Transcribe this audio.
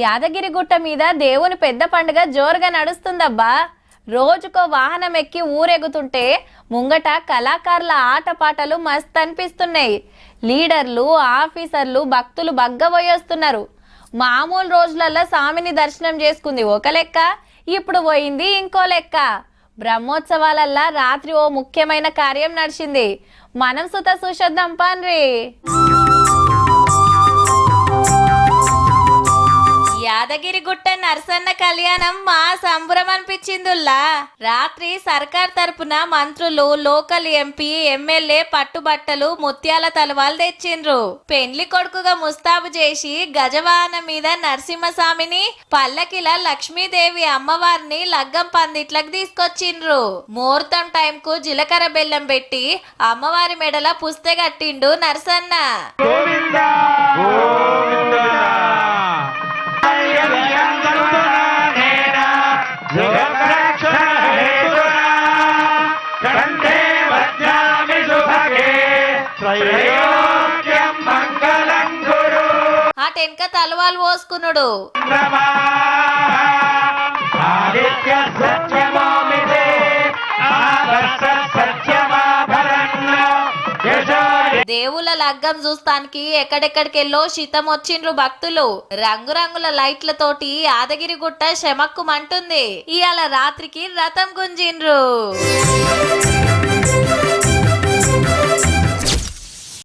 యాదగిరిగుట్ట మీద దేవుని పెద్ద పండుగ జోరుగా నడుస్తుందబ్బా. రోజుకో వాహనం ఎక్కి ఊరెగుతుంటే ముంగట కళాకారుల ఆటపాటలు మస్త్ అనిపిస్తున్నాయి. లీడర్లు, ఆఫీసర్లు, భక్తులు బగ్గబోయేస్తున్నారు. మామూలు రోజులలో స్వామిని దర్శనం చేసుకుంది ఒక లెక్క, ఇప్పుడు పోయింది ఇంకో లెక్క. బ్రహ్మోత్సవాలల్లా రాత్రి ఓ ముఖ్యమైన కార్యం నడిచింది. మనం సుత చూసొద్దాం పాన్రి. యాదగిరిగుట్ట నరసన్న కళ్యాణం మా సంబరం అనిపించిందిల్లా. రాత్రి సర్కార్ తరపున మంత్రులు, లోకల్ ఎంపీ, ఎమ్మెల్యే పట్టుబట్టలు, ముత్యాల తలవాలు తెచ్చిండ్రు. పెండ్లి కొడుకుగా ముస్తాబు చేసి గజవాహనం మీద నరసింహస్వామిని, పల్లకిల లక్ష్మీదేవి అమ్మవారిని లగ్గం పందిట్లకు తీసుకొచ్చిండ్రు. ముహూర్తం టైం కు జీలకర్ర బెల్లం పెట్టి అమ్మవారి మెడల పుస్తె కట్టిండు నరసన్న. ఆ టెన్క తలవాలు పోసుకున్నాడు. దేవుళ్ళ లగ్గం చూస్తానికి ఎక్కడెక్కడికెళ్ళో శీతం వచ్చిండ్రు భక్తులు. రంగురంగుల లైట్లతోటి యాదగిరిగుట్ట శమక్కుమంటుంది. ఇవాళ రాత్రికి రథం గుంజిండ్రు.